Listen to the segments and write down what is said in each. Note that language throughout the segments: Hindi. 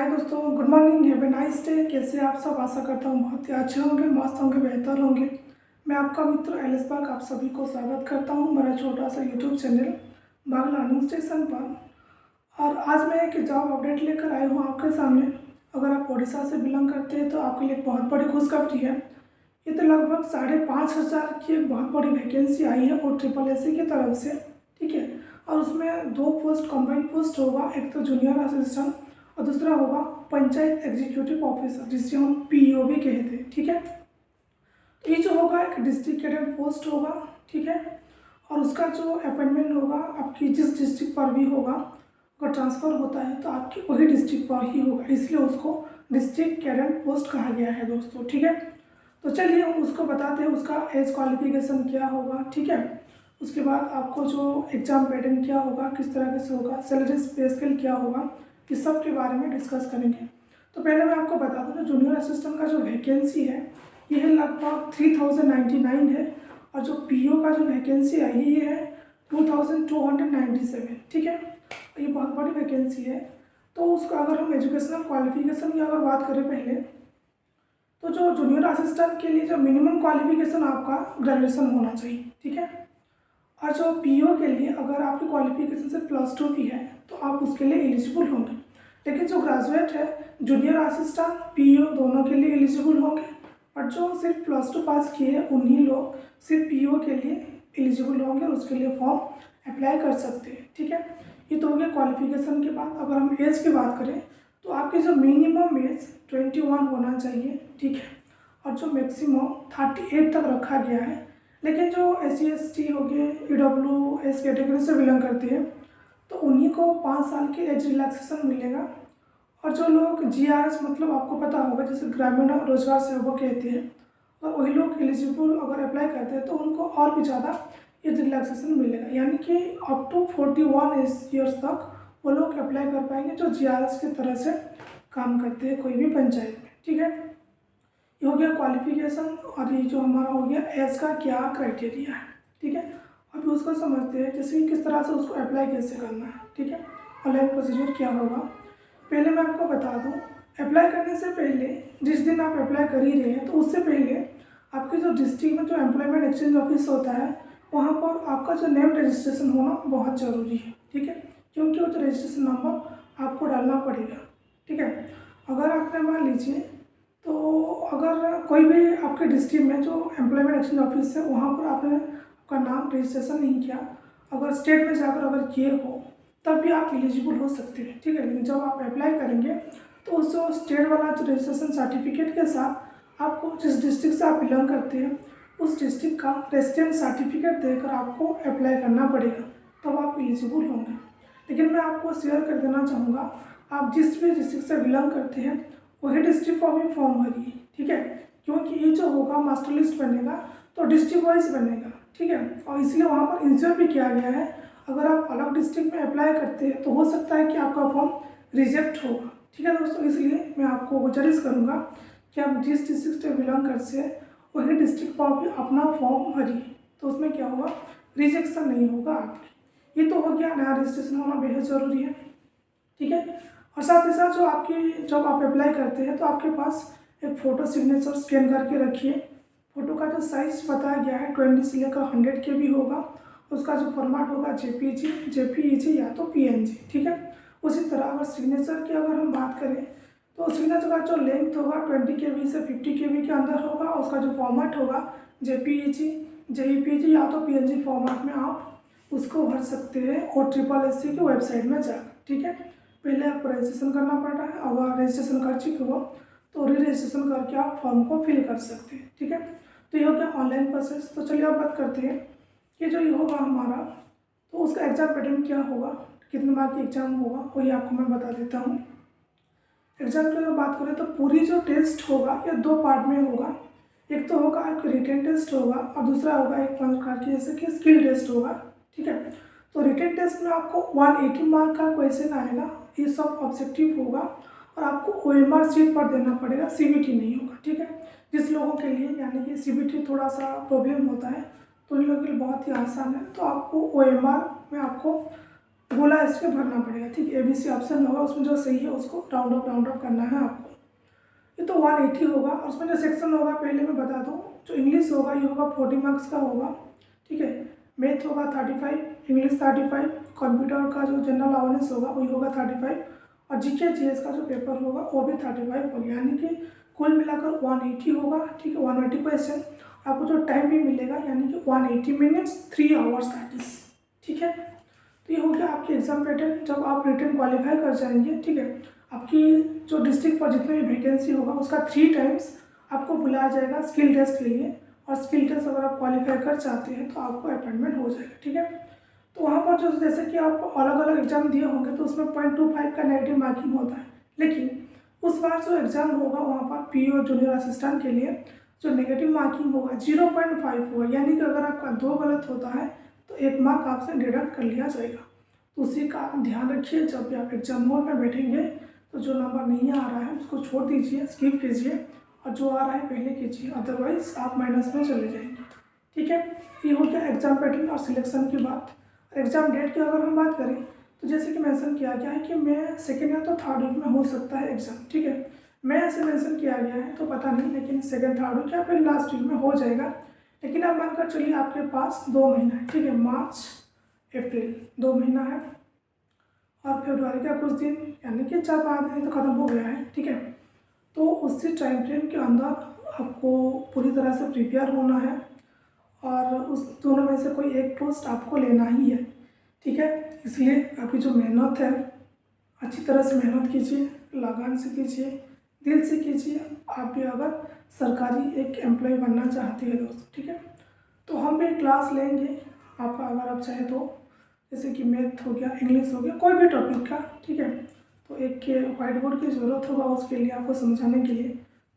हाय दोस्तों, good morning, have a nice day. कैसे आप सब? आशा करता हूँ बहुत ही अच्छे होंगे, मस्त होंगे, बेहतर होंगे। मैं आपका मित्र एलिस बाग आप सभी को स्वागत करता हूँ मेरा छोटा सा यूट्यूब चैनल बाग लर्निंग स्टेशन पर। और आज मैं एक जॉब अपडेट लेकर आई हूँ आपके सामने। अगर आप उड़ीसा से बिलोंग करते हैं तो आपके लिए बहुत बड़ी खुशखबरी है। ये तो लगभग 5,500 की एक बहुत बड़ी वैकेंसी आई है और SSC की तरफ से, ठीक है। और उसमें 2 पोस्ट कॉम्बाइंड पोस्ट होगा, एक तो जूनियर असिस्टेंट और दूसरा होगा पंचायत एग्जीक्यूटिव ऑफिसर, जिसे हम PO भी कहते हैं, ठीक है। तो ये जो होगा एक डिस्ट्रिक्ट कैडर पोस्ट होगा, ठीक है। और उसका जो अपॉइंटमेंट होगा आपकी जिस डिस्ट्रिक्ट पर भी होगा, अगर ट्रांसफ़र होता है तो आपकी वही डिस्ट्रिक्ट पर ही होगा, इसलिए उसको डिस्ट्रिक्ट कैडर पोस्ट कहा गया है दोस्तों, ठीक है। तो चलिए हम उसको बताते हैं, उसका एज क्वालिफिकेशन क्या होगा, ठीक है। उसके बाद आपको जो एग्ज़ाम पैटर्न क्या होगा, किस तरह से होगा, सैलरी पे स्केल क्या होगा, इस सब के बारे में डिस्कस करेंगे। तो पहले मैं आपको बता दूँ कि जूनियर असिस्टेंट का जो वैकेंसी है ये लगभग 3099 है। और जो PO का जो वैकेंसी आई है ये है 2297, ठीक है। ये बहुत बड़ी वैकेंसी है। तो उसका अगर हम एजुकेशनल क्वालिफिकेशन की अगर बात करें पहले, तो जो जूनियर असिस्टेंट के लिए जो मिनिमम क्वालिफिकेशन आपका ग्रेजुएशन होना चाहिए, ठीक है। और जो PO के लिए अगर आपकी क्वालिफिकेशन से +2 की है तो आप उसके लिए एलिजिबल होंगे। लेकिन जो ग्रेजुएट है, जूनियर असिस्टेंट PO दोनों के लिए एलिजिबल होंगे। और जो सिर्फ +2 पास किए हैं उन्हीं लोग सिर्फ PO के लिए एलिजिबल होंगे और उसके लिए फॉर्म अप्लाई कर सकते हैं, ठीक है। ये तो हो गया क्वालिफिकेशन के बाद। अगर हम एज की बात करें तो आपकी जो मिनिमम एज 21 होना चाहिए, ठीक है। और जो मैक्सिमम 38 तक रखा गया है। लेकिन जो SC ST हो गए, EWS कैटेगरी से बिलोंग करते हैं तो उन्हीं को 5 साल की एज रिलैक्सेशन मिलेगा। और जो लोग GRS मतलब आपको पता होगा जैसे ग्रामीण रोजगार सेवक कहते हैं, और वही लोग एलिजिबल अगर अप्लाई करते हैं तो उनको और भी ज़्यादा एज रिलैक्सेशन मिलेगा, यानी कि अप टू 41 ईयर्स तक वो लोग अप्लाई कर पाएंगे जो GRS की तरह से काम करते हैं कोई भी पंचायत में, ठीक है। ये हो गया क्वालिफिकेशन। और ये जो हमारा हो गया एज का क्या क्राइटेरिया है, ठीक है। अभी उसको समझते हैं जैसे कि किस तरह से उसको अप्लाई कैसे करना है, ठीक है। ऑनलाइन प्रोसीजर क्या होगा पहले मैं आपको बता दूं। अप्लाई करने से पहले जिस दिन आप अप्लाई कर ही रहे हैं तो उससे पहले आपके जो डिस्ट्रिक्ट में जो एम्प्लॉयमेंट एक्सचेंज ऑफिस होता है वहाँ पर आपका जो नेम रजिस्ट्रेशन होना बहुत ज़रूरी है, ठीक है। क्योंकि वो जो रजिस्ट्रेशन नंबर आपको डालना पड़ेगा, ठीक है। अगर आपने मान लीजिए तो अगर कोई भी आपके डिस्ट्रिक्ट में जो एम्प्लॉयमेंट एक्सचेंज ऑफिस है वहाँ पर आपने आपका नाम रजिस्ट्रेशन नहीं किया, अगर स्टेट में जाकर अगर किए हो तब भी आप एलिजिबल हो सकते हैं, ठीक है। लेकिन जब आप अप्लाई करेंगे तो उस जो स्टेट वाला जो रजिस्ट्रेशन सर्टिफिकेट के साथ आपको जिस डिस्ट्रिक्ट से आप बिलोंग करते हैं उस डिस्ट्रिक्ट का रेजिडेंट सर्टिफिकेट देकर आपको अप्लाई करना पड़ेगा, तब आप एलिजिबल होंगे। लेकिन मैं आपको शेयर कर देना चाहूँगा, आप जिस भी डिस्ट्रिक्ट से बिलोंग करते हैं वही डिस्ट्रिक्ट को भी फॉर्म भरिए, ठीक है। क्योंकि ये जो होगा मास्टर लिस्ट बनेगा तो डिस्ट्रिक्ट वाइज बनेगा, ठीक है। और इसलिए वहाँ पर इंश्योर भी किया गया है अगर आप अलग डिस्ट्रिक्ट में अप्लाई करते हैं तो हो सकता है कि आपका फॉर्म रिजेक्ट होगा, ठीक है दोस्तों। इसलिए मैं आपको गुजारिश करूँगा कि आप जिस डिस्ट्रिक्ट से बिलोंग करते हैं वही डिस्ट्रिक्ट पर भी अपना फॉर्म भरिए, तो उसमें क्या होगा, रिजेक्शन नहीं होगा आपकी। ये तो हो गया, नया रजिस्ट्रेशन होना बेहद ज़रूरी है, ठीक है। और साथ ही साथ जो आपकी जब आप अप्लाई करते हैं तो आपके पास एक फ़ोटो सिग्नेचर स्कैन करके रखिए। फ़ोटो का जो साइज़ बताया गया है 20 से लेकर 100 KB होगा। उसका जो फॉर्मेट होगा JPG या तो PNG, ठीक है। उसी तरह अगर सिग्नेचर की अगर हम बात करें तो सिग्नेचर का जो लेंथ होगा 20 KB से 50 KB के अंदर होगा। उसका जो फॉर्मेट होगा JPG या तो PNG फॉर्मेट में आप उसको भर सकते हैं और SSC की वेबसाइट में जाकर, ठीक है। पहले आपको रजिस्ट्रेशन करना पड़ रहा है, अगर रजिस्ट्रेशन कर चुके हो तो री रजिस्ट्रेशन करके आप फॉर्म को फिल कर सकते हैं, ठीक है। तो ये हो गया ऑनलाइन प्रोसेस। तो चलिए अब बात करते हैं कि जो ये होगा हमारा, तो उसका एग्ज़ाम पैटर्न क्या होगा, कितने मार्क की एग्ज़ाम होगा वही आपको मैं बता देता हूँ। एग्ज़ाम की अगर बात करें तो पूरी जो टेस्ट होगा ये 2 पार्ट में होगा। एक तो होगा एक रिटन टेस्ट होगा और दूसरा होगा एक प्रकार की जैसे कि स्किल टेस्ट होगा, ठीक है। तो रिटन टेस्ट में आपको 180 मार्क का क्वेश्चन आएगा, ये सब ऑब्जेक्टिव होगा और आपको OMR शीट पर देना पड़ेगा, CBT नहीं होगा, ठीक है। जिस लोगों के लिए यानी कि CBT थोड़ा सा प्रॉब्लम होता है तो उन लोगों के लिए बहुत ही आसान है। तो आपको OMR में आपको गोला इसके भरना पड़ेगा, ठीक है। ABC ऑप्शन होगा, उसमें जो सही है उसको राउंड अप करना है आपको। ये तो 180 होगा। और उसमें जो सेक्शन होगा पहले मैं बता दूँ, जो इंग्लिश होगा ये होगा 40 मार्क्स का होगा, ठीक है। मैथ होगा 35, इंग्लिश 35, कंप्यूटर का जो जनरल अवेयरनेस होगा वही होगा 35, और GK GS का जो पेपर होगा वो भी 35 होगा। यानी कि कुल मिलाकर 180 होगा, ठीक है। 180 क्वेश्चन, आपको जो टाइम भी मिलेगा यानी कि 180 मिनट्स 3 आवर्स दैट इज, ठीक है। तो ये हो गया आपकी एग्जाम पैटर्न जब आप रिटन क्वालिफाई कर जाएंगे, ठीक है। आपकी जो डिस्ट्रिक्ट पर जितने भी वैकेंसी होगा उसका 3 टाइम्स आपको बुलाया जाएगा स्किल टेस्ट के लिए, और स्किल टेस्ट अगर आप क्वालिफाई कर चाहते हैं तो आपको अपॉइंटमेंट हो जाएगा, ठीक है। तो वहाँ पर जो जैसे कि आप अलग अलग एग्जाम दिए होंगे तो उसमें 0.25 का नेगेटिव मार्किंग होता है, लेकिन उस बार जो एग्ज़ाम होगा वहाँ पर PO और जूनियर असिस्टेंट के लिए जो नेगेटिव मार्किंग होगा 0.5 होगा। यानी कि अगर आपका 2 गलत होता है तो 1 मार्क आपसे डिडक्ट कर लिया जाएगा। तो उसी का आप ध्यान रखिए, जब भी आप एग्जाम हॉल में बैठेंगे तो जो नंबर नहीं आ रहा है उसको छोड़ दीजिए, स्किप कीजिए, और जो आ रहा है पहले कीजिए, अदरवाइज आप माइनस में चले जाएंगे, ठीक है। ये हो गया एग्जाम पैटर्न और सिलेक्शन की बात। एग्जाम डेट की अगर हम बात करें तो जैसे कि मेंशन किया गया है कि मैं सेकेंड या तो थर्ड वीक में हो सकता है एग्ज़ाम, ठीक है। मैं ऐसे मेंशन किया गया है तो पता नहीं, लेकिन सेकेंड थर्ड वीक या फिर लास्ट वीक में हो जाएगा। लेकिन आप मानकर चलिए आपके पास 2 महीना है, ठीक है। मार्च अप्रैल 2 महीना है, और फरवरी का कुछ दिन यानी कि 4-5 दिन तो ख़त्म हो गया है, ठीक है। तो उसी टाइम फ्रेम के अंदर आपको पूरी तरह से प्रिपेयर होना है, और उस दोनों में से कोई एक पोस्ट आपको लेना ही है, ठीक है। इसलिए आपकी जो मेहनत है अच्छी तरह से मेहनत कीजिए, लगन से कीजिए, दिल से कीजिए। आप भी अगर सरकारी एक एम्प्लॉय बनना चाहते हैं दोस्तों, ठीक है। तो हम भी क्लास लेंगे आपका, अगर आप चाहें तो, जैसे कि मैथ हो गया, इंग्लिश हो गया, कोई भी टॉपिक का, ठीक है। तो एक वाइट बोर्ड की ज़रूरत होगा उसके लिए, आपको समझाने के लिए।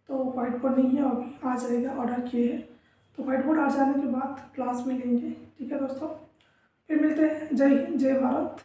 तो वाइट बोर्ड नहीं है, अभी आ जाएगा, ऑर्डर किए हैं। तो वाइट बोर्ड आ जाने के बाद क्लास भी लेंगे, ठीक है दोस्तों। फिर मिलते हैं। जय हिंद, जय भारत।